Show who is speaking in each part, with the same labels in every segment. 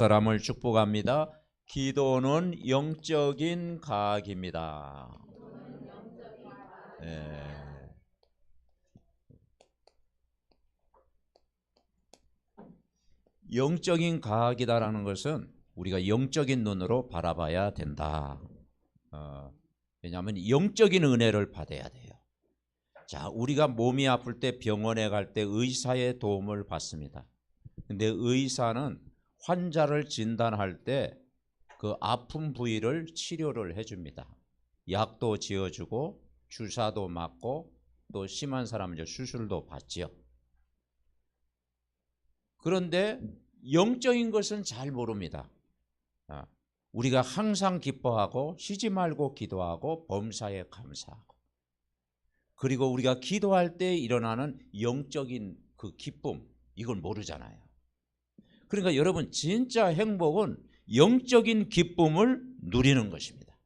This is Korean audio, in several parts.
Speaker 1: 사람을 축복합니다. 기도는 영적인 과학입니다. 네. 영적인 과학이다라는 것은 우리가 영적인 눈으로 바라봐야 된다. 왜냐하면 영적인 은혜를 받아야 돼요. 자, 우리가 몸이 아플 때 병원에 갈 때 의사의 도움을 받습니다. 근데 의사는 환자를 진단할 때 그 아픈 부위를 치료를 해줍니다. 약도 지어주고 주사도 맞고 또 심한 사람은 수술도 받지요. 그런데 영적인 것은 잘 모릅니다. 우리가 항상 기뻐하고 쉬지 말고 기도하고 범사에 감사하고, 그리고 우리가 기도할 때 일어나는 영적인 그 기쁨, 이걸 모르잖아요. 그러니까 여러분, 진짜 행복은 영적인 기쁨을 누리는 것입니다.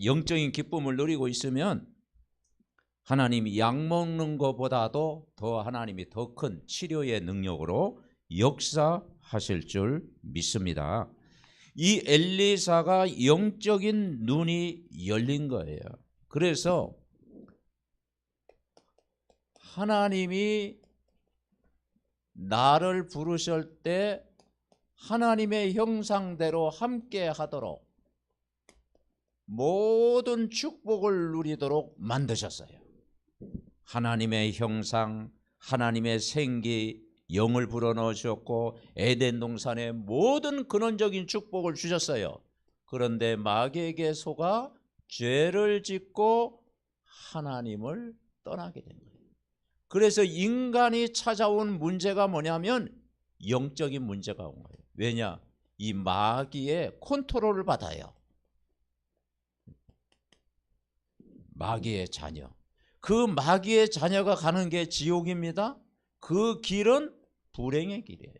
Speaker 1: 영적인 기쁨을 누리고 있으면 하나님이 약 먹는 것보다도 더 하나님이 더 큰 치료의 능력으로 역사하실 줄 믿습니다. 이 엘리사가 영적인 눈이 열린 거예요. 그래서 하나님이 나를 부르실 때 하나님의 형상대로 함께 하도록 모든 축복을 누리도록 만드셨어요. 하나님의 형상, 하나님의 생기, 영을 불어넣어 주셨고 에덴 동산에 모든 근원적인 축복을 주셨어요. 그런데 마귀에게 속아 죄를 짓고 하나님을 떠나게 된 거예요. 그래서 인간이 찾아온 문제가 뭐냐면 영적인 문제가 온 거예요. 왜냐? 이 마귀의 컨트롤을 받아요. 마귀의 자녀. 그 마귀의 자녀가 가는 게 지옥입니다. 그 길은 불행의 길이에요.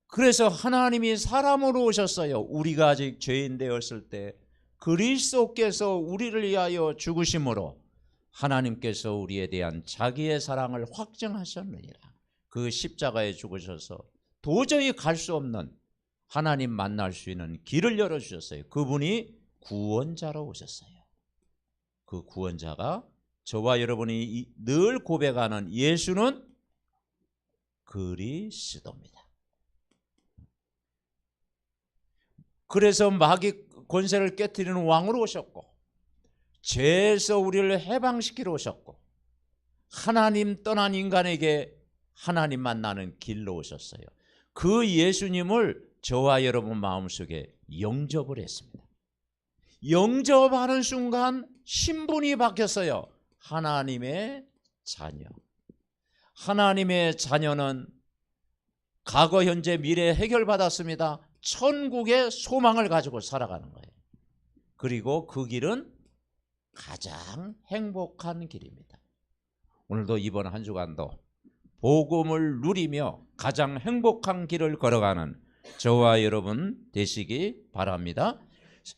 Speaker 1: 그래서 하나님이 사람으로 오셨어요. 우리가 아직 죄인 되었을 때 그리스도께서 우리를 위하여 죽으심으로 하나님께서 우리에 대한 자기의 사랑을 확증하셨느니라. 그 십자가에 죽으셔서 도저히 갈 수 없는 하나님 만날 수 있는 길을 열어주셨어요. 그분이 구원자로 오셨어요. 그 구원자가 저와 여러분이 늘 고백하는 예수는 그리스도입니다. 그래서 마귀 권세를 깨뜨리는 왕으로 오셨고 죄에서 우리를 해방시키러 오셨고 하나님 떠난 인간에게 하나님 만나는 길로 오셨어요. 그 예수님을 저와 여러분 마음속에 영접을 했습니다. 영접하는 순간 신분이 바뀌었어요. 하나님의 자녀. 하나님의 자녀는 과거, 현재, 미래 해결받았습니다. 천국의 소망을 가지고 살아가는 거예요. 그리고 그 길은 가장 행복한 길입니다. 오늘도 이번 한 주간도 복음을 누리며 가장 행복한 길을 걸어가는 저와 여러분 되시기 바랍니다.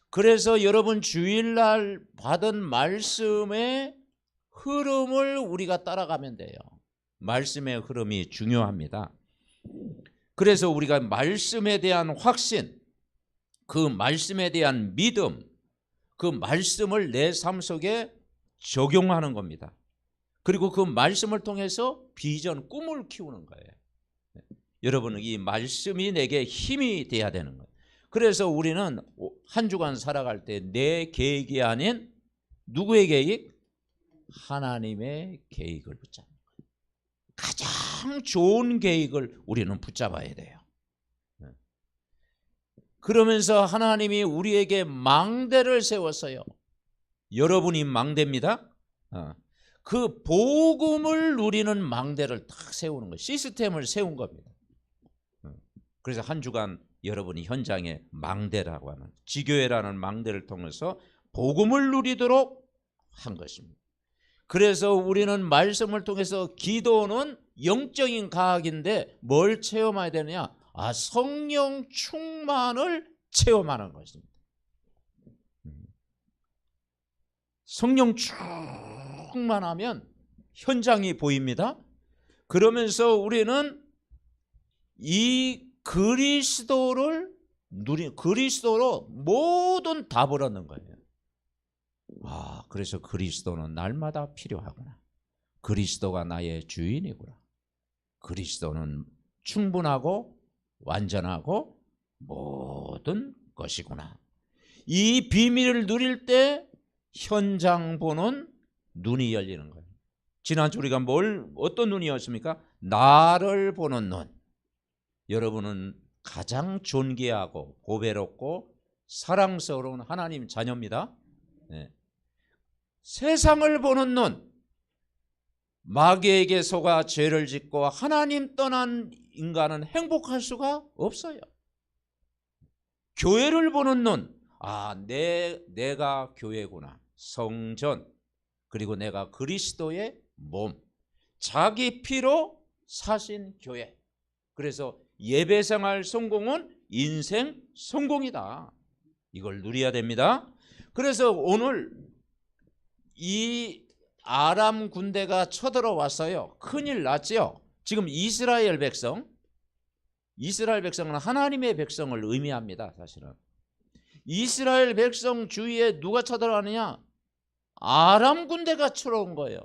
Speaker 1: 그래서 여러분 주일날 받은 말씀의 흐름을 우리가 따라가면 돼요. 말씀의 흐름이 중요합니다. 그래서 우리가 말씀에 대한 확신, 그 말씀에 대한 믿음, 그 말씀을 내 삶 속에 적용하는 겁니다. 그리고 그 말씀을 통해서 비전, 꿈을 키우는 거예요. 여러분, 이 말씀이 내게 힘이 돼야 되는 거예요. 그래서 우리는 한 주간 살아갈 때 내 계획이 아닌 누구의 계획? 하나님의 계획을 붙잡는 거예요. 가장 좋은 계획을 우리는 붙잡아야 돼요. 그러면서 하나님이 우리에게 망대를 세웠어요. 여러분이 망대입니다. 그 복음을 누리는 망대를 딱 세우는 거예요. 시스템을 세운 겁니다. 그래서 한 주간 여러분이 현장에 망대라고 하는 지교회라는 망대를 통해서 복음을 누리도록 한 것입니다. 그래서 우리는 말씀을 통해서 기도는 영적인 과학인데 뭘 체험해야 되느냐? 성령 충만을 체험하는 것입니다. 성령 충만하면 현장이 보입니다. 그러면서 우리는 이 그리스도를 그리스도로 모든 답을 얻는 거예요. 그래서 그리스도는 날마다 필요하구나. 그리스도가 나의 주인이구나. 그리스도는 충분하고 완전하고 모든 것이구나. 이 비밀을 누릴 때 현장 보는 눈이 열리는 거예요. 지난주 우리가 어떤 눈이었습니까? 나를 보는 눈. 여러분은 가장 존귀하고 보배롭고 사랑스러운 하나님 자녀입니다. 네. 세상을 보는 눈. 마귀에게 속아 죄를 짓고 하나님 떠난 인간은 행복할 수가 없어요. 교회를 보는 눈. 내가 교회구나. 성전. 그리고 내가 그리스도의 몸. 자기 피로 사신 교회. 그래서 예배생활 성공은 인생 성공이다. 이걸 누려야 됩니다. 그래서 오늘 이 아람 군대가 쳐들어왔어요. 큰일 났죠. 지금 이스라엘 백성은 하나님의 백성을 의미합니다. 사실은 이스라엘 백성 주위에 누가 쳐들어왔느냐? 아람 군대가 쳐들어온 거예요.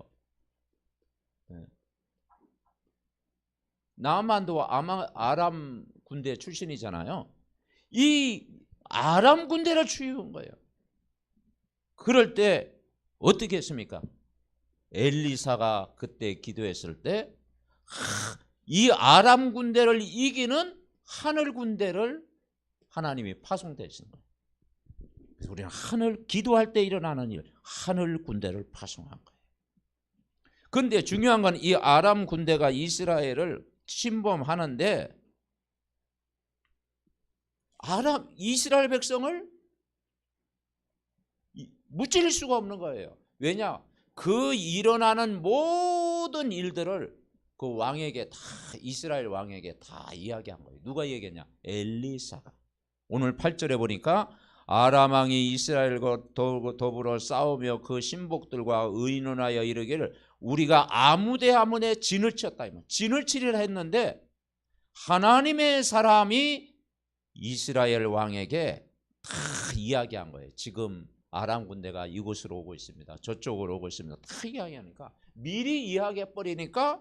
Speaker 1: 나만도 아람 군대 출신이잖아요. 이 아람 군대를 추위운 거예요. 그럴 때 어떻게 했습니까? 엘리사가 그때 기도했을 때 이 아람 군대를 이기는 하늘 군대를 하나님이 파송되신 거예요. 그래서 우리는 기도할 때 일어나는 일, 하늘 군대를 파송한 거예요. 그런데 중요한 건 이 아람 군대가 이스라엘을 침범하는데 이스라엘 백성을 무찌를 수가 없는 거예요. 왜냐? 그 일어나는 모든 일들을 그 왕에게 이스라엘 왕에게 다 이야기한 거예요. 누가 얘기했냐? 엘리사가. 오늘 8절에 보니까 아람 왕이 이스라엘과 더불어 싸우며 그 신복들과 의논하여 이르기를 우리가 아무데 진을 쳤다. 진을 치리라 했는데 하나님의 사람이 이스라엘 왕에게 다 이야기한 거예요. 지금 아람 군대가 이곳으로 오고 있습니다. 저쪽으로 오고 있습니다. 다 이야기하니까 미리 이야기해버리니까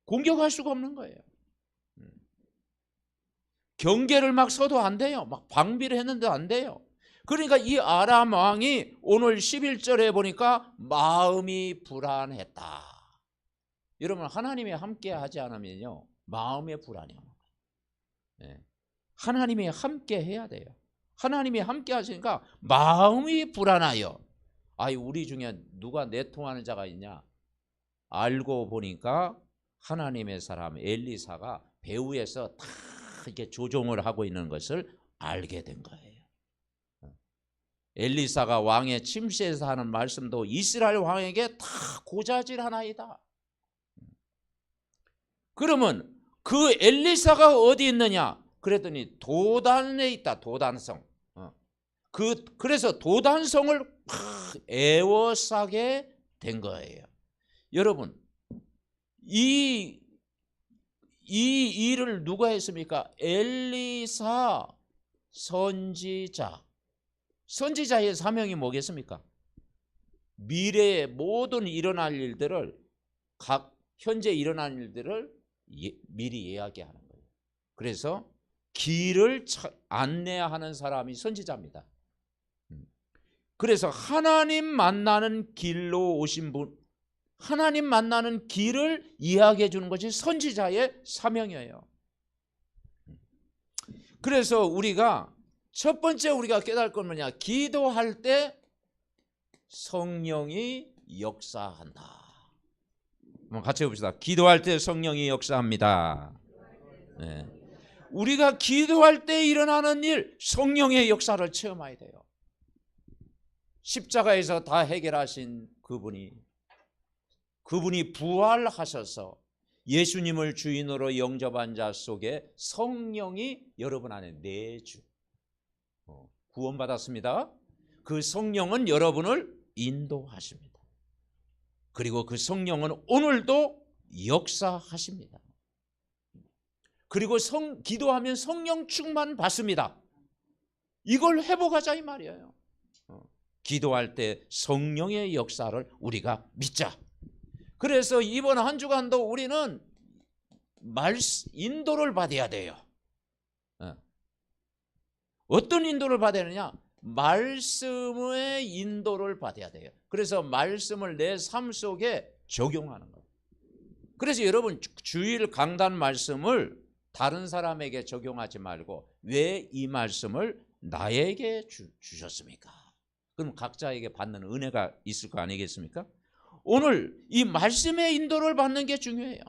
Speaker 1: 공격할 수가 없는 거예요. 경계를 막 서도 안 돼요. 막 방비를 했는데 안 돼요. 그러니까 이 아람 왕이 오늘 11절에 보니까 마음이 불안했다. 여러분 하나님이 함께 하지 않으면요 마음에 불안이 오는 거예요. 하나님이 함께 해야 돼요. 하나님이 함께 하시니까 마음이 불안하여. 우리 중에 누가 내통하는 자가 있냐? 알고 보니까 하나님의 사람 엘리사가 배후에서 다 이렇게 조종을 하고 있는 것을 알게 된 거예요. 엘리사가 왕의 침시에서 하는 말씀도 이스라엘 왕에게 다 고자질하나이다. 그러면 그 엘리사가 어디 있느냐? 그랬더니 도단에 있다. 도단성. 그래서 도단성을 에워싸게 된 거예요. 여러분 이 일을 누가 했습니까? 엘리사 선지자. 선지자의 사명이 뭐겠습니까? 미래의 모든 일어날 일들을 현재 일어날 일들을 미리 이야기하는 거예요. 그래서 길을 안내하는 사람이 선지자입니다. 그래서 하나님 만나는 길로 오신 분, 하나님 만나는 길을 이야기해 주는 것이 선지자의 사명이에요. 그래서 우리가 첫 번째 우리가 깨달을 건 뭐냐? 기도할 때 성령이 역사한다. 한번 같이 해봅시다. 기도할 때 성령이 역사합니다. 네. 우리가 기도할 때 일어나는 일, 성령의 역사를 체험해야 돼요. 십자가에서 다 해결하신 그분이 부활하셔서 예수님을 주인으로 영접한 자 속에 성령이 여러분 안에 내주 구원받았습니다. 그 성령은 여러분을 인도하십니다. 그리고 그 성령은 오늘도 역사하십니다. 그리고 기도하면 성령 충만 받습니다. 이걸 회복하자 이 말이에요. 기도할 때 성령의 역사를 우리가 믿자. 그래서 이번 한 주간도 우리는 인도를 받아야 돼요. 어떤 인도를 받아야 되느냐? 말씀의 인도를 받아야 돼요. 그래서 말씀을 내 삶 속에 적용하는 거예요. 그래서 여러분 주일 강단 말씀을 다른 사람에게 적용하지 말고 왜 이 말씀을 나에게 주셨습니까? 그럼 각자에게 받는 은혜가 있을 거 아니겠습니까? 오늘 이 말씀의 인도를 받는 게 중요해요.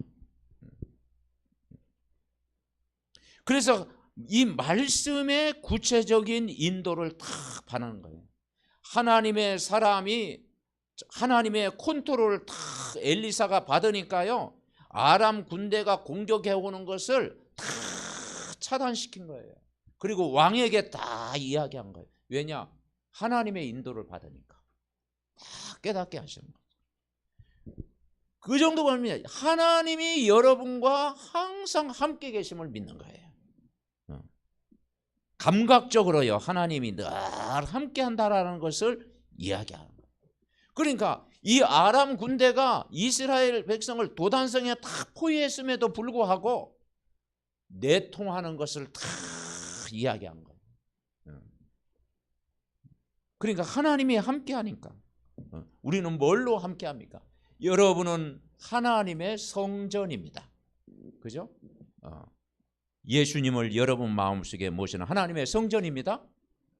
Speaker 1: 그래서 이 말씀의 구체적인 인도를 다 받는 거예요. 하나님의 사람이 하나님의 컨트롤을 다 엘리사가 받으니까요, 아람 군대가 공격해 오는 것을 다 차단시킨 거예요. 그리고 왕에게 다 이야기한 거예요. 왜냐? 하나님의 인도를 받으니까 다 깨닫게 하시는 거예요. 그 정도가 아니면 하나님이 여러분과 항상 함께 계심을 믿는 거예요. 감각적으로요, 하나님이 늘 함께 한다라는 것을 이야기하는 거예요. 그러니까 이 아람 군대가 이스라엘 백성을 도단성에 다 포위했음에도 불구하고 내통하는 것을 다 이야기한 거예요. 그러니까 하나님이 함께 하니까 우리는 뭘로 함께 합니까? 여러분은 하나님의 성전입니다. 그죠? 예수님을 여러분 마음속에 모시는 하나님의 성전입니다.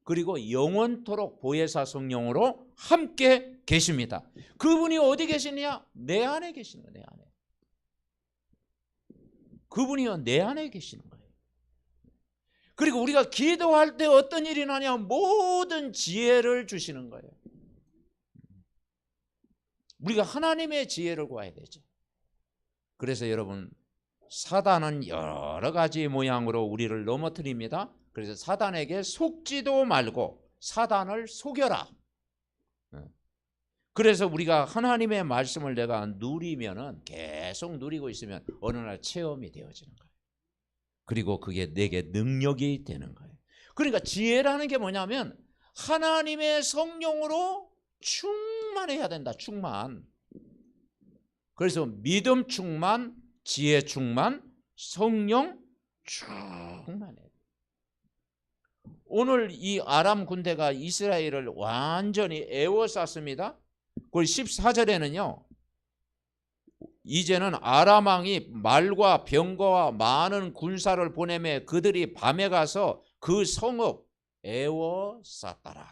Speaker 1: 그리고 영원토록 보혜사 성령으로 함께 계십니다. 그분이 어디 계시느냐? 내 안에 계시는 거예요. 내 안에. 그분이요, 내 안에 계시는 거예요. 그리고 우리가 기도할 때 어떤 일이 나냐? 모든 지혜를 주시는 거예요. 우리가 하나님의 지혜를 구해야 되죠. 그래서 여러분, 사단은 여러 가지 모양으로 우리를 넘어뜨립니다. 그래서 사단에게 속지도 말고 사단을 속여라. 그래서 우리가 하나님의 말씀을 내가 누리면은, 계속 누리고 있으면 어느 날 체험이 되어지는 거예요. 그리고 그게 내게 능력이 되는 거예요. 그러니까 지혜라는 게 뭐냐면 하나님의 성령으로 충만해야 된다. 충만. 그래서 믿음 충만, 지혜 충만, 성령 충만해. 오늘 이 아람 군대가 이스라엘을 완전히 에워쌌습니다. 그 14절에는요, 이제는 아람 왕이 말과 병거와 많은 군사를 보내매 그들이 밤에 가서 그 성읍 에워쌌더라.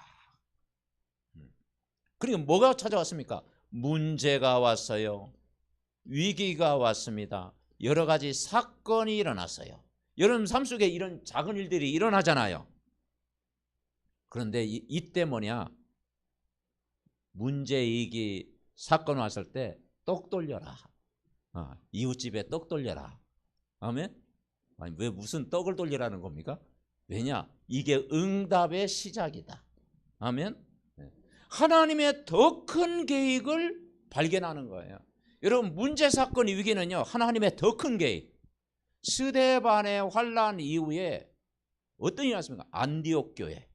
Speaker 1: 그러니까 뭐가 찾아왔습니까? 문제가 왔어요. 위기가 왔습니다. 여러 가지 사건이 일어났어요. 여러분 삶 속에 이런 작은 일들이 일어나잖아요. 그런데 이때 뭐냐? 문제, 위기, 사건 왔을 때 떡 돌려라. 이웃집에 떡 돌려라. 아멘? 아니, 왜 무슨 떡을 돌리라는 겁니까? 왜냐? 이게 응답의 시작이다. 아멘? 하나님의 더 큰 계획을 발견하는 거예요. 여러분, 문제, 사건, 위기는요, 하나님의 더 큰 계획. 스데반의 환란 이후에 어떤 일이 났습니까? 안디옥 교회,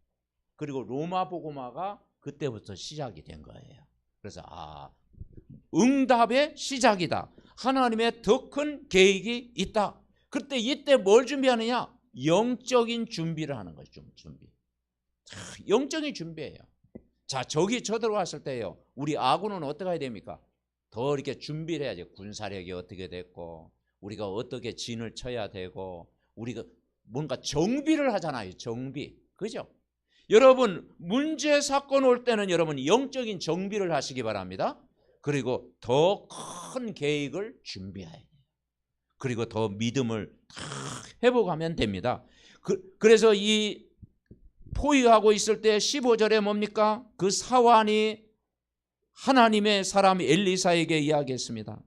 Speaker 1: 그리고 로마 복음화가 그때부터 시작이 된 거예요. 그래서 응답의 시작이다. 하나님의 더 큰 계획이 있다. 그때 이때 뭘 준비하느냐? 영적인 준비를 하는 거죠. 준비. 영적인 준비예요. 자, 적이 쳐들어왔을 때요, 우리 아군은 어떻게 해야 됩니까? 더 이렇게 준비를 해야지. 군사력이 어떻게 됐고, 우리가 어떻게 진을 쳐야 되고, 우리가 뭔가 정비를 하잖아요. 정비. 그죠? 여러분, 문제, 사건 올 때는 여러분 영적인 정비를 하시기 바랍니다. 그리고 더 큰 계획을 준비해야 돼요. 그리고 더 믿음을 회복하면 됩니다. 그래서 이 포위하고 있을 때 15절에 뭡니까? 그 사환이 하나님의 사람 엘리사에게 이야기했습니다.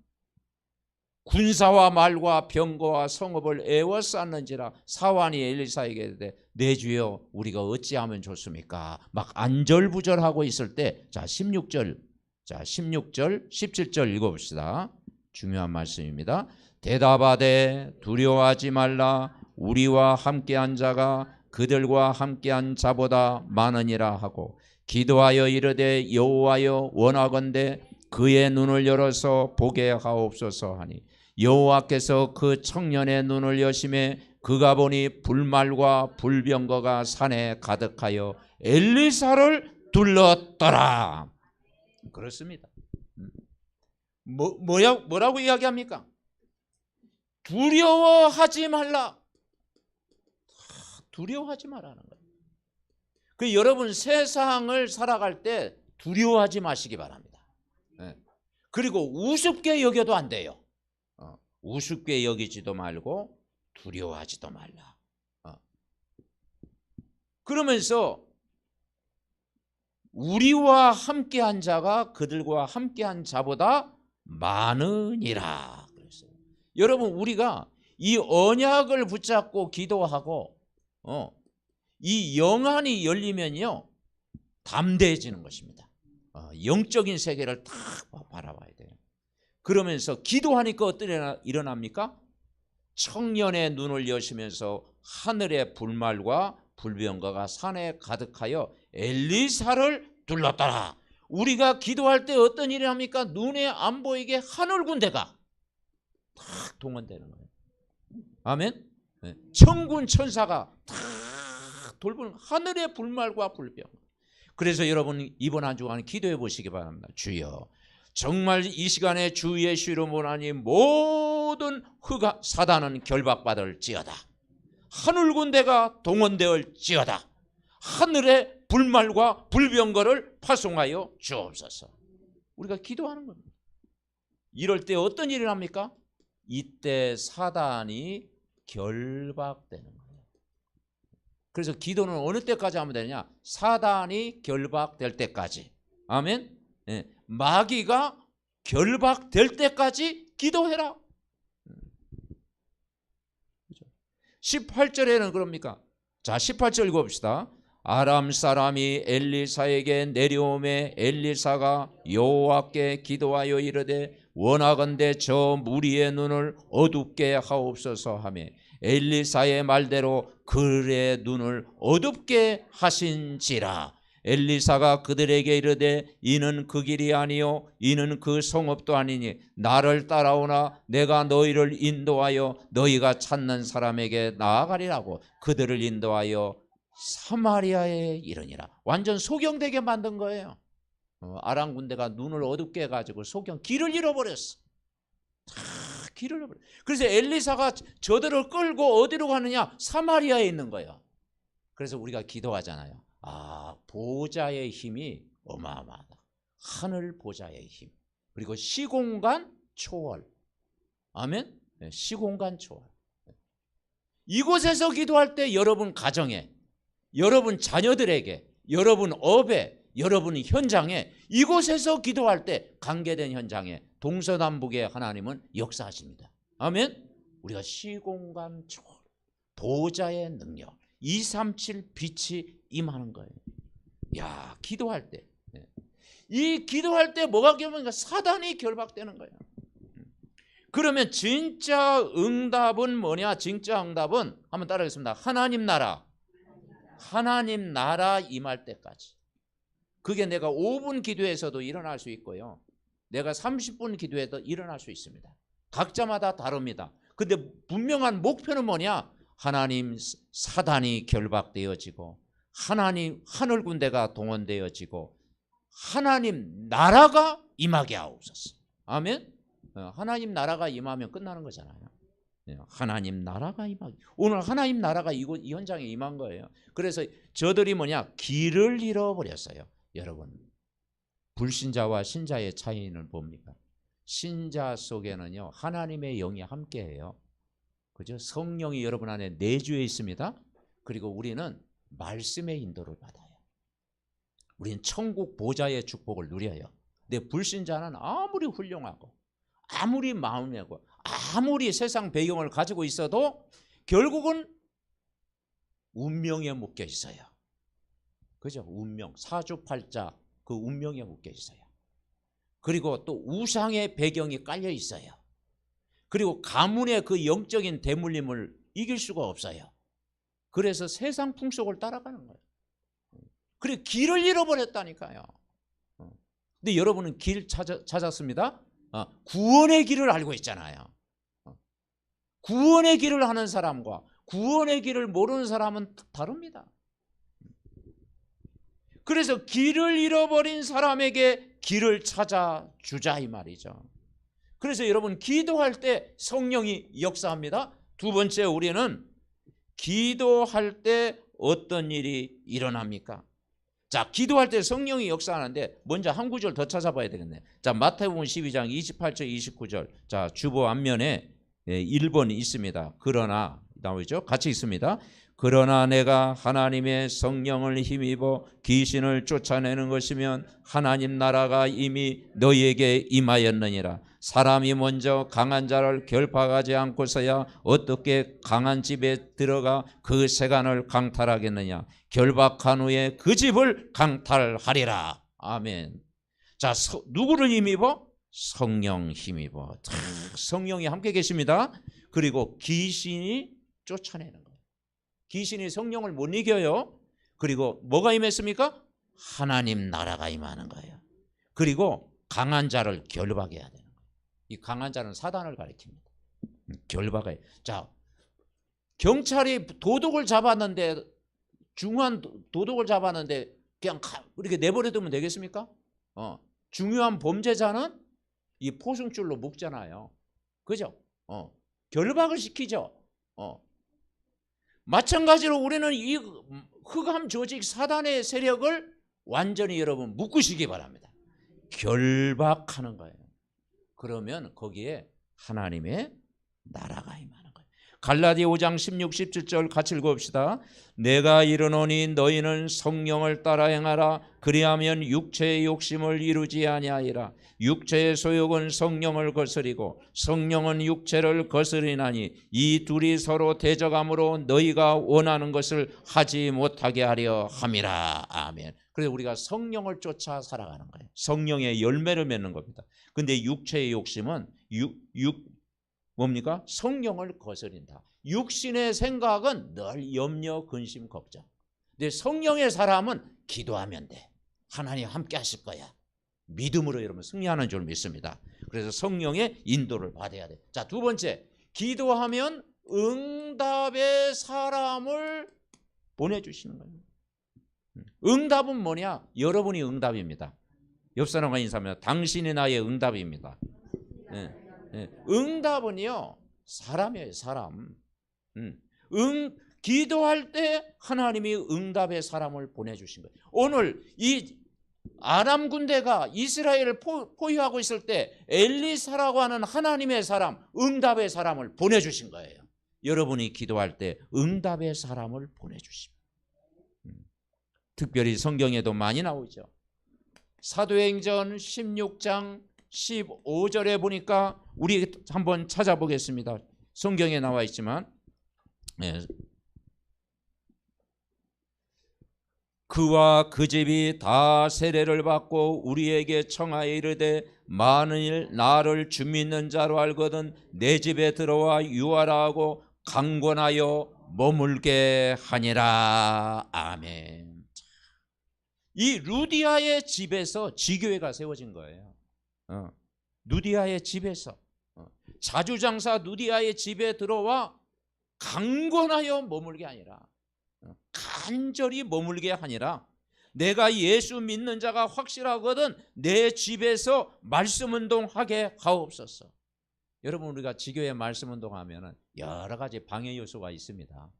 Speaker 1: 군사와 말과 병거와 성읍을 에워쌌는지라. 사환이 엘리사에게 이르되 내 주여 우리가 어찌하면 좋습니까? 막 안절부절하고 있을 때, 자 16절 17절 읽어봅시다. 중요한 말씀입니다. 대답하되 두려워하지 말라. 우리와 함께한 자가 그들과 함께한 자보다 많으니라 하고 기도하여 이르되 여호와여 원하건대 그의 눈을 열어서 보게 하옵소서 하니 여호와께서 그 청년의 눈을 여심해 그가 보니 불말과 불병거가 산에 가득하여 엘리사를 둘렀더라. 그렇습니다. 뭐라고 이야기합니까? 두려워하지 말라. 두려워하지 말라는 거예요. 그 여러분 세상을 살아갈 때 두려워하지 마시기 바랍니다. 그리고 우습게 여겨도 안 돼요. 우습게 여기지도 말고 두려워하지도 말라. 그러면서 우리와 함께한 자가 그들과 함께한 자보다 많으니라 그랬어요. 여러분 우리가 이 언약을 붙잡고 기도하고 이 영안이 열리면요 담대해지는 것입니다. 영적인 세계를 다 바라봐야 돼요. 그러면서 기도하니까 어떤 일이 일어납니까? 청년의 눈을 여시면서 하늘의 불말과 불병거가 산에 가득하여 엘리사를 둘렀더라. 우리가 기도할 때 어떤 일이 합니까? 눈에 안 보이게 하늘 군대가 다 동원되는 거예요. 아멘. 천군 천사가 다 돌보는 하늘의 불말과 불병. 그래서 여러분 이번 한 주간 기도해 보시기 바랍니다. 주여 정말 이 시간에 주 예수 이름으로 하니 모든 흑아 사단은 결박받을지어다. 하늘 군대가 동원되었지어다. 하늘의 불말과 불병거를 파송하여 주옵소서. 우리가 기도하는 겁니다. 이럴 때 어떤 일이 납니까? 이때 사단이 결박되는 거예요. 그래서 기도는 어느 때까지 하면 되냐? 사단이 결박될 때까지. 아멘. 마귀가 결박될 때까지 기도해라. 18절에는 그럽니까? 자, 18절 읽어봅시다. 아람 사람이 엘리사에게 내려오매 엘리사가 여호와께 기도하여 이르되 원하건대 저 무리의 눈을 어둡게 하옵소서 하며 엘리사의 말대로 그의 눈을 어둡게 하신지라. 엘리사가 그들에게 이르되 이는 그 길이 아니요 이는 그 성읍도 아니니 나를 따라오나 내가 너희를 인도하여 너희가 찾는 사람에게 나아가리라고 그들을 인도하여 사마리아에 이르니라. 완전 소경되게 만든 거예요. 아람 군대가 눈을 어둡게 해가지고 길을 잃어버렸어. 다 길을 잃어버렸어. 그래서 엘리사가 저들을 끌고 어디로 가느냐? 사마리아에 있는 거예요. 그래서 우리가 기도하잖아요. 보좌의 힘이 어마어마하다. 하늘 보좌의 힘. 그리고 시공간 초월. 아멘. 시공간 초월. 이곳에서 기도할 때 여러분 가정에, 여러분 자녀들에게, 여러분 업에, 여러분 현장에, 이곳에서 기도할 때 관계된 현장에 동서남북의 하나님은 역사하십니다. 아멘. 우리가 시공간 초월, 보좌의 능력, 237 빛이 임하는 거예요. 야, 기도할 때, 이 기도할 때 뭐가 결박되니까 사단이 결박되는 거예요. 그러면 진짜 응답은 뭐냐? 진짜 응답은 한번 따라하겠습니다. 하나님 나라 임할 때까지. 그게 내가 5분 기도에서도 일어날 수 있고요, 내가 30분 기도해도 일어날 수 있습니다. 각자마다 다릅니다. 근데 분명한 목표는 뭐냐? 하나님 사단이 결박되어지고 하나님 하늘 군대가 동원되어지고 하나님 나라가 임하게 하옵소서. 아멘. 하나님 나라가 임하면 끝나는 거잖아요. 하나님 나라가 임하게. 오늘 하나님 나라가 이 현장에 임한 거예요. 그래서 저들이 뭐냐? 길을 잃어버렸어요. 여러분, 불신자와 신자의 차이는 뭡니까? 신자 속에는요 하나님의 영이 함께해요. 그죠? 성령이 여러분 안에 내주해 있습니다. 그리고 우리는 말씀의 인도를 받아요. 우리는 천국 보좌의 축복을 누려요. 근데 불신자는 아무리 훌륭하고 아무리 마음이고 아무리 세상 배경을 가지고 있어도 결국은 운명에 묶여 있어요. 그죠? 운명, 사주팔자 그 운명에 묶여 있어요. 그리고 또 우상의 배경이 깔려 있어요. 그리고 가문의 그 영적인 대물림을 이길 수가 없어요. 그래서 세상 풍속을 따라가는 거예요. 그리고 길을 잃어버렸다니까요. 근데 여러분은 길 찾았습니다. 구원의 길을 알고 있잖아요. 구원의 길을 아는 사람과 구원의 길을 모르는 사람은 다릅니다. 그래서 길을 잃어버린 사람에게 길을 찾아주자 이 말이죠. 그래서 여러분 기도할 때 성령이 역사합니다. 두 번째, 우리는 기도할 때 어떤 일이 일어납니까? 자, 기도할 때 성령이 역사하는데 먼저 한 구절 더 찾아봐야 되겠네. 자, 마태복음 12장 28절 29절. 자, 주보 앞면에 1번이 있습니다. 그러나 나오죠? 같이 있습니다. 그러나 내가 하나님의 성령을 힘입어 귀신을 쫓아내는 것이면 하나님 나라가 이미 너희에게 임하였느니라. 사람이 먼저 강한 자를 결박하지 않고서야 어떻게 강한 집에 들어가 그 세간을 강탈하겠느냐. 결박한 후에 그 집을 강탈하리라. 아멘. 자, 누구를 힘입어? 성령 힘입어. 성령이 함께 계십니다. 그리고 귀신이 쫓아내는 거예요. 귀신이 성령을 못 이겨요. 그리고 뭐가 임했습니까? 하나님 나라가 임하는 거예요. 그리고 강한 자를 결박해야 되는 거예요. 이 강한 자는 사단을 가리킵니다. 결박해. 자, 경찰이 도둑을 잡았는데, 중요한 도둑을 잡았는데 그냥 이렇게 내버려두면 되겠습니까? 중요한 범죄자는 이 포승줄로 묶잖아요. 그죠? 결박을 시키죠. 마찬가지로 우리는 이 흑암 조직 사단의 세력을 완전히 여러분 묶으시기 바랍니다. 결박하는 거예요. 그러면 거기에 하나님의 나라가 임하는 거예요. 갈라디아 5장 16, 17절 같이 읽어봅시다. 내가 이르노니 너희는 성령을 따라 행하라. 그리하면 육체의 욕심을 이루지 아니하리라. 육체의 소욕은 성령을 거스리고 성령은 육체를 거스리나니 이 둘이 서로 대적함으로 너희가 원하는 것을 하지 못하게 하려 함이라. 아멘. 그래서 우리가 성령을 쫓아 살아가는 거예요. 성령의 열매를 맺는 겁니다. 근데 육체의 욕심은 뭡니까? 성령을 거스린다. 육신의 생각은 늘 염려, 근심, 걱정. 근데 성령의 사람은 기도하면 돼. 하나님 함께 하실 거야. 믿음으로 여러분 승리하는 줄 믿습니다. 그래서 성령의 인도를 받아야 돼. 자, 두 번째, 기도하면 응답의 사람을 보내주시는 거예요. 응답은 뭐냐? 여러분이 응답입니다. 옆 사람과 인사합니다. 당신이 나의 응답입니다. 응답은요 사람이에요. 사람. 기도할 때 하나님이 응답의 사람을 보내주신 거예요. 오늘 이 아람 군대가 이스라엘을 포위하고 있을 때 엘리사라고 하는 하나님의 사람, 응답의 사람을 보내주신 거예요. 여러분이 기도할 때 응답의 사람을 보내주십니다. 특별히 성경에도 많이 나오죠. 사도행전 16장 15절에 보니까 우리 한번 찾아보겠습니다. 성경에 나와 있지만 그와 그 집이 다 세례를 받고 우리에게 청하여 이르되 만일 나를 주 믿는 자로 알거든 내 집에 들어와 유하라 하고 강권하여 머물게 하니라. 아멘. 이 루디아의 집에서 지교회가 세워진 거예요. 누디아의 집에서 자주장사 누디아의 집에 들어와 강권하여 머물게 아니라 간절히 머물게 하니라. 내가 예수 믿는 자가 확실하거든 내 집에서 말씀운동하게 하옵소서. 여러분, 우리가 지교회 말씀운동하면 여러 가지 방해 요소가 있습니다.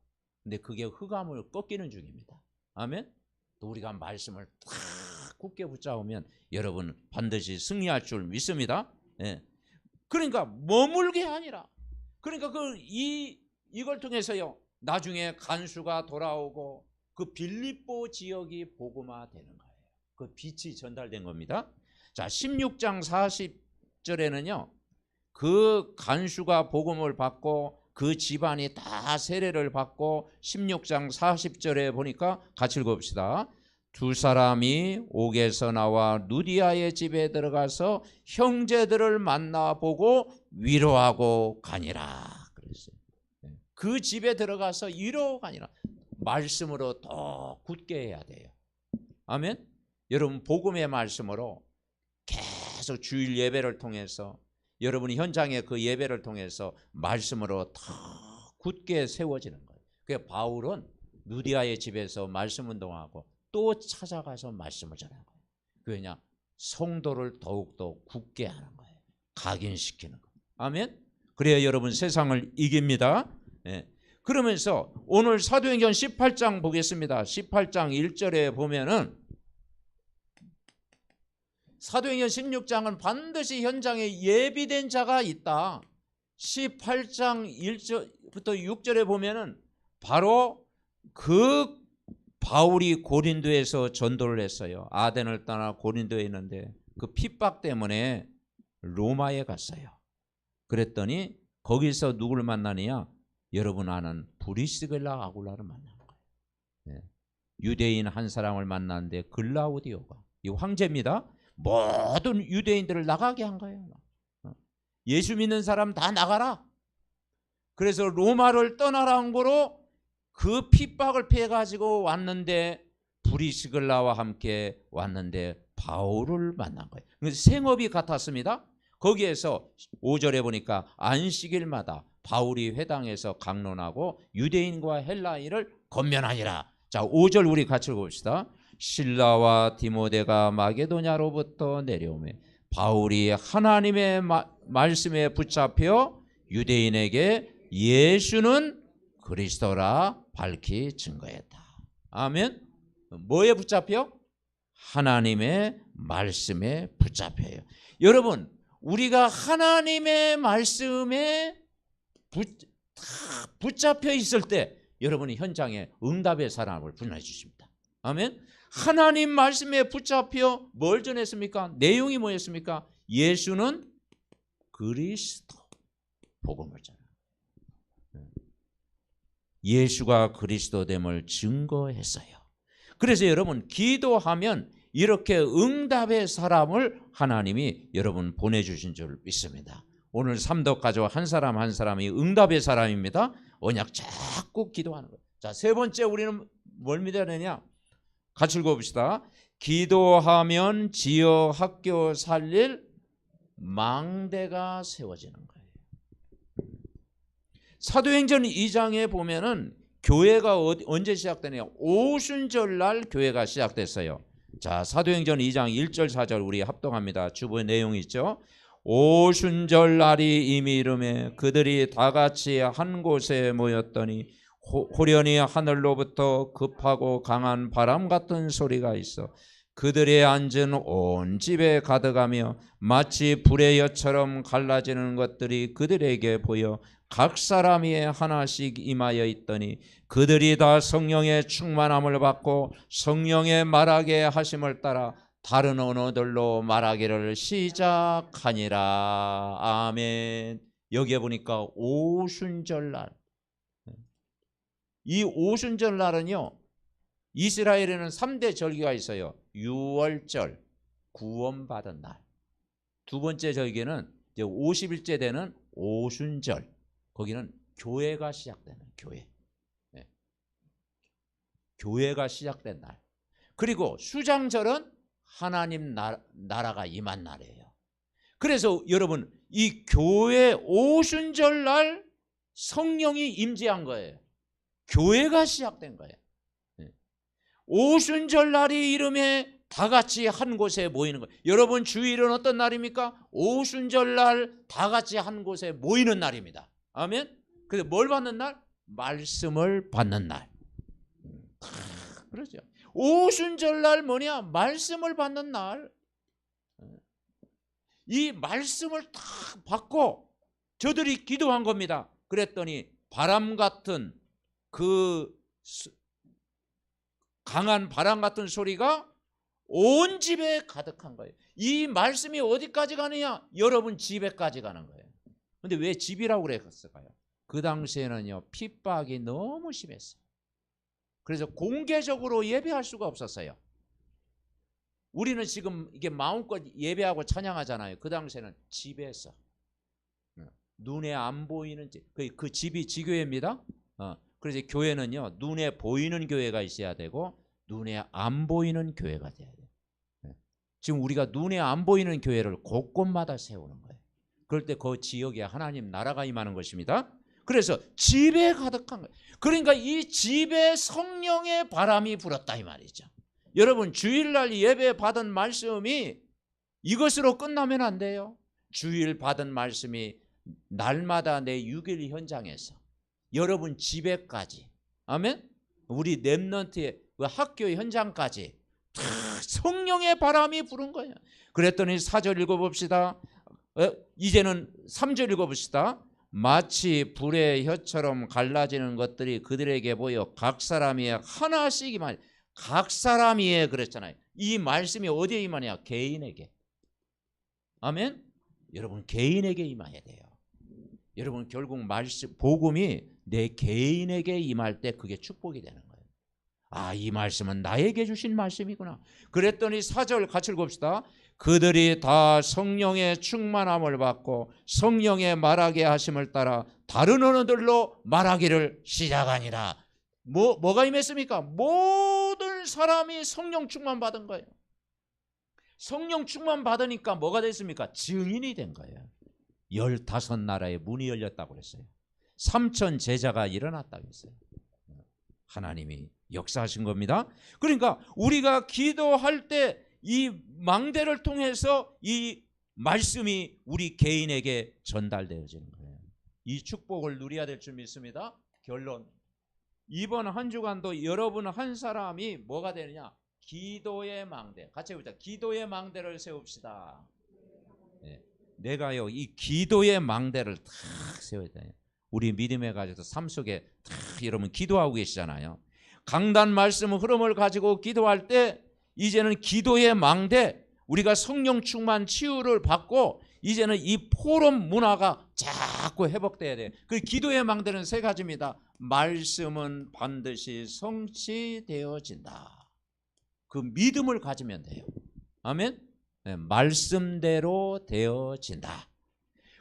Speaker 1: 근데 그게 흑암을 꺾이는 중입니다. 아멘. 또 우리가 말씀을 탁 굳게 붙잡으면 여러분 반드시 승리할 줄 믿습니다. 그러니까 머물게 아니라, 그러니까 이걸 통해서요 나중에 간수가 돌아오고 그 빌립보 지역이 복음화되는 거예요. 그 빛이 전달된 겁니다. 자, 16장 40절에는요 그 간수가 복음을 받고 그 집안이 다 세례를 받고 16장 40절에 보니까 같이 읽어봅시다. 두 사람이 옥에서 나와 누디아의 집에 들어가서 형제들을 만나보고 위로하고 가니라 그랬어요. 그 집에 들어가서 위로하고 가니라. 말씀으로 더 굳게 해야 돼요. 아멘. 여러분 복음의 말씀으로 계속 주일 예배를 통해서 여러분이 현장의 그 예배를 통해서 말씀으로 더 굳게 세워지는 거예요. 그래서 바울은 누디아의 집에서 말씀 운동하고 또 찾아가서 말씀을 전하는 거예요. 왜냐? 성도를 더욱더 굳게 하는 거예요. 각인시키는 거예요. 아멘. 그래야 여러분 세상을 이깁니다. 예. 그러면서 오늘 사도행전 18장 보겠습니다. 18장 1절에 보면은 사도행전 16장은 반드시 현장에 예비된 자가 있다. 18장 1절부터 6절에 보면은 바로 그 바울이 고린도에서 전도를 했어요. 아덴을 떠나 고린도에 있는데 그 핍박 때문에 로마에 갔어요. 그랬더니 거기서 누구를 만나느냐? 여러분 아는 브리스길라 아굴라를 만난 거예요. 네. 유대인 한 사람을 만났는데 글라우디오가 이 황제입니다. 모든 유대인들을 나가게 한 거예요. 예수 믿는 사람 다 나가라. 그래서 로마를 떠나라는 거로 그 핍박을 피해 가지고 왔는데 브리스길라와 함께 왔는데 바울을 만난 거예요. 그래서 생업이 같았습니다. 거기에서 5절에 보니까 안식일마다 바울이 회당에서 강론하고 유대인과 헬라인을 권면하니라. 자, 5절 우리 같이 읽어봅시다. 실라와 디모데가 마게도냐로부터 내려오매 바울이 하나님의 말씀에 붙잡혀 유대인에게 예수는 그리스도라 밝히 증거했다. 아멘. 뭐에 붙잡혀? 하나님의 말씀에 붙잡혀요. 여러분 우리가 하나님의 말씀에 붙잡혀 있을 때 여러분이 현장에 응답의 사람을 불러내 주십니다. 아멘. 하나님 말씀에 붙잡혀 뭘 전했습니까? 내용이 뭐였습니까? 예수는 그리스도 복음을 전합니다. 예수가 그리스도됨을 증거했어요. 그래서 여러분 기도하면 이렇게 응답의 사람을 하나님이 여러분 보내주신 줄 믿습니다. 오늘 삼덕 가족 한 사람 한 사람이 응답의 사람입니다. 언약 자꾸 기도하는 거예요. 자, 세 번째 우리는 뭘 믿어야 되냐? 같이 읽어봅시다. 기도하면 지역 학교 살릴 망대가 세워지는 거예요. 사도행전 2장에 보면은 교회가 언제 시작되냐? 오순절날 교회가 시작됐어요. 자, 사도행전 2장 1절 4절 우리 합동합니다. 주보의 내용이 있죠. 오순절 날이 이미 이르매 그들이 다 같이 한 곳에 모였더니 호련히 하늘로부터 급하고 강한 바람 같은 소리가 있어 그들의 앉은 온 집에 가득하며 마치 불의 엿처럼 갈라지는 것들이 그들에게 보여 각 사람이 하나씩 임하여 있더니 그들이 다 성령의 충만함을 받고 성령의 말하게 하심을 따라 다른 언어들로 말하기를 시작하니라. 아멘. 여기에 보니까 오순절날, 이 오순절날은요 이스라엘에는 3대 절기가 있어요. 유월절, 구원받은 날. 두 번째 절기는 이제 50일째 되는 오순절. 거기는 교회가 시작되는 교회. 네. 교회가 시작된 날. 그리고 수장절은 하나님 나라가 임한 날이에요. 그래서 여러분 이 교회 오순절 날 성령이 임재한 거예요. 교회가 시작된 거예요. 오순절 날이 이름에 다 같이 한 곳에 모이는 거예요. 여러분 주일은 어떤 날입니까? 오순절 날 다 같이 한 곳에 모이는 날입니다. 아멘. 그래서 뭘 받는 날? 말씀을 받는 날. 그렇죠. 오순절 날 뭐냐? 말씀을 받는 날. 이 말씀을 다 받고 저들이 기도한 겁니다. 그랬더니 바람 같은 그 강한 바람 같은 소리가 온 집에 가득한 거예요. 이 말씀이 어디까지 가느냐? 여러분 집에까지 가는 거예요. 근데 왜 집이라고 그랬을까요? 그 당시에는요 핍박이 너무 심했어요. 그래서 공개적으로 예배할 수가 없었어요. 우리는 지금 이게 마음껏 예배하고 찬양하잖아요. 그 당시에는 집에서 눈에 안 보이는 그 집이 지교회입니다. 그래서 교회는요 눈에 보이는 교회가 있어야 되고 눈에 안 보이는 교회가 돼야 돼요. 지금 우리가 눈에 안 보이는 교회를 곳곳마다 세우는 거예요. 그럴 때 그 지역에 하나님 나라가 임하는 것입니다. 그래서 집에 가득한 거예요. 그러니까 이 집에 성령의 바람이 불었다 이 말이죠. 여러분 주일날 예배 받은 말씀이 이것으로 끝나면 안 돼요. 주일 받은 말씀이 날마다 내 6일 현장에서 여러분 집에까지, 아멘? 우리 랩넌트의 그 학교 현장까지 다 성령의 바람이 부른 거예요. 그랬더니 4절 읽어봅시다. 이제는 3절 읽어봅시다. 마치 불의 혀처럼 갈라지는 것들이 그들에게 보여 각 사람이 하나씩이만, 각 사람이 그랬잖아요. 이 말씀이 어디에 임하냐? 개인에게. 아멘? 여러분 개인에게 임해야 돼요. 여러분 결국 말씀 복음이 내 개인에게 임할 때 그게 축복이 되는 거예요. 아, 이 말씀은 나에게 주신 말씀이구나. 그랬더니 4절 같이 읽읍시다. 그들이 다 성령의 충만함을 받고 성령의 말하게 하심을 따라 다른 언어들로 말하기를 시작하니라. 뭐가 임했습니까? 모든 사람이 성령 충만 받은 거예요. 성령 충만 받으니까 뭐가 됐습니까? 증인이 된 거예요. 15나라의 문이 열렸다고 그랬어요. 3천 제자가 일어났다고 했어요. 하나님이 역사하신 겁니다. 그러니까 우리가 기도할 때 이 망대를 통해서 이 말씀이 우리 개인에게 전달되어지는 거예요. 이 축복을 누려야 될 줄 믿습니다. 결론, 이번 한 주간도 여러분 한 사람이 뭐가 되느냐? 기도의 망대. 같이 해보자. 기도의 망대를 세웁시다. 네. 내가요 이 기도의 망대를 탁 세워야 돼요. 우리 믿음의 가족도 삶 속에 탁 여러분 기도하고 계시잖아요. 강단 말씀 흐름을 가지고 기도할 때 이제는 기도의 망대, 우리가 성령 충만 치유를 받고 이제는 이 포럼 문화가 자꾸 회복돼야 돼요. 그 기도의 망대는 3가지입니다. 말씀은 반드시 성취되어진다. 그 믿음을 가지면 돼요. 아멘. 네, 말씀대로 되어진다.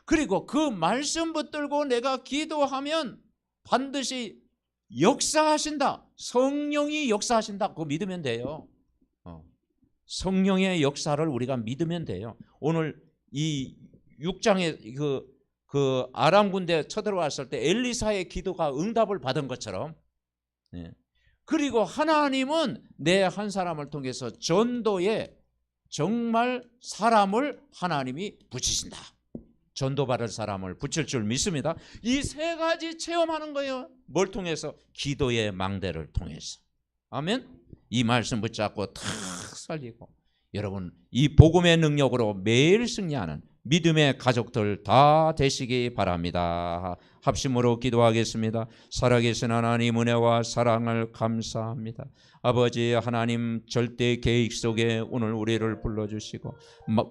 Speaker 1: 그리고 그 말씀 붙들고 내가 기도하면 반드시 역사하신다. 성령이 역사하신다. 그거 믿으면 돼요. 성령의 역사를 우리가 믿으면 돼요. 오늘 이 6장에 그 아람 군대 쳐들어왔을 때 엘리사의 기도가 응답을 받은 것처럼, 그리고 하나님은 내 한 사람을 통해서 전도에 정말 사람을 하나님이 붙이신다. 전도받을 사람을 붙일 줄 믿습니다. 이 3가지 체험하는 거예요. 뭘 통해서? 기도의 망대를 통해서. 아멘. 이 말씀 붙잡고 탁 살리고, 여러분 이 복음의 능력으로 매일 승리하는 믿음의 가족들 다 되시기 바랍니다. 합심으로 기도하겠습니다. 살아계신 하나님 은혜와 사랑을 감사합니다. 아버지 하나님 절대 계획 속에 오늘 우리를 불러주시고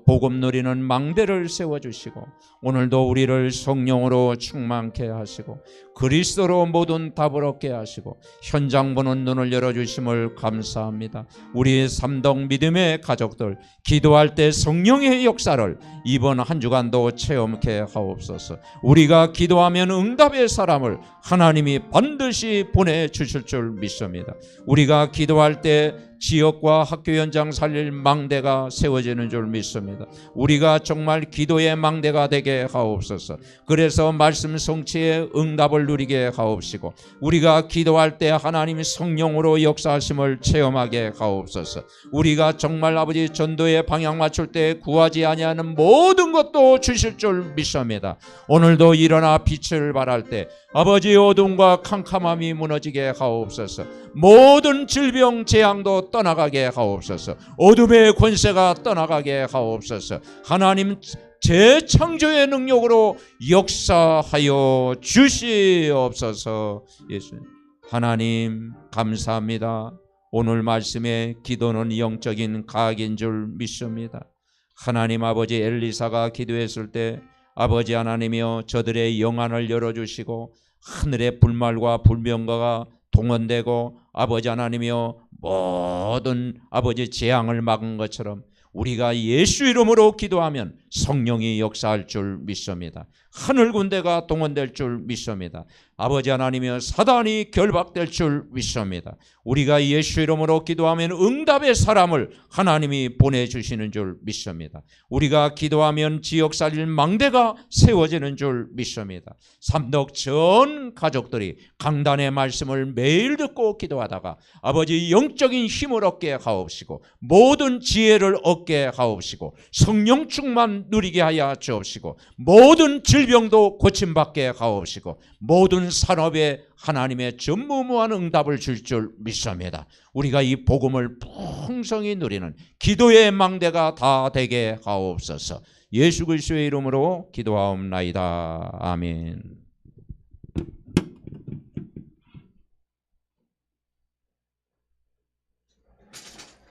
Speaker 1: 복음 누리는 망대를 세워주시고 오늘도 우리를 성령으로 충만케 하시고 그리스도로 모든 답을 얻게 하시고 현장 보는 눈을 열어주심을 감사합니다. 우리의 삼동 믿음의 가족들 기도할 때 성령의 역사를 이번 한 주간도 체험케 하옵소서. 우리가 기도하면 응답의 사람을 하나님이 반드시 보내주실 줄 믿습니다. 우리가 기도할 때 지역과 학교 현장 살릴 망대가 세워지는 줄 믿습니다. 우리가 정말 기도의 망대가 되게 하옵소서. 그래서 말씀 성취의 응답을 누리게 하옵시고 우리가 기도할 때 하나님이 성령으로 역사하심을 체험하게 하옵소서. 우리가 정말 아버지 전도의 방향 맞출 때 구하지 아니하는 모든 것도 주실 줄 믿습니다. 오늘도 일어나 빛을 발할 때 아버지 어둠과 캄캄함이 무너지게 하옵소서. 모든 질병 재앙도 떠나가게 하옵소서. 어둠의 권세가 떠나가게 하옵소서. 하나님 재창조의 능력으로 역사하여 주시옵소서. 예수님 하나님 감사합니다. 오늘 말씀의 기도는 영적인 가학인 줄 믿습니다. 하나님 아버지 엘리사가 기도했을 때 아버지 하나님이여 저들의 영안을 열어주시고 하늘의 불말과 불명가가 동원되고 아버지 하나님이여 모든 아버지 재앙을 막은 것처럼 우리가 예수 이름으로 기도하면 성령이 역사할 줄 믿습니다. 하늘 군대가 동원될 줄 믿습니다. 아버지 하나님이여 사단이 결박될 줄 믿습니다. 우리가 예수 이름으로 기도하면 응답의 사람을 하나님이 보내주시는 줄 믿습니다. 우리가 기도하면 지역 살릴 망대가 세워지는 줄 믿습니다. 삼덕 전 가족들이 강단의 말씀을 매일 듣고 기도하다가 아버지 영적인 힘을 얻게 하옵시고 모든 지혜를 얻게 하옵시고 성령 충만 누리게 하여 주옵시고 모든 질병도 고침받게 하옵시고 모든 산업에 하나님의 전무후무한 응답을 줄 줄 믿습니다. 우리가 이 복음을 풍성히 누리는 기도의 망대가 다 되게 하옵소서. 예수 그리스도의 이름으로 기도하옵나이다. 아멘.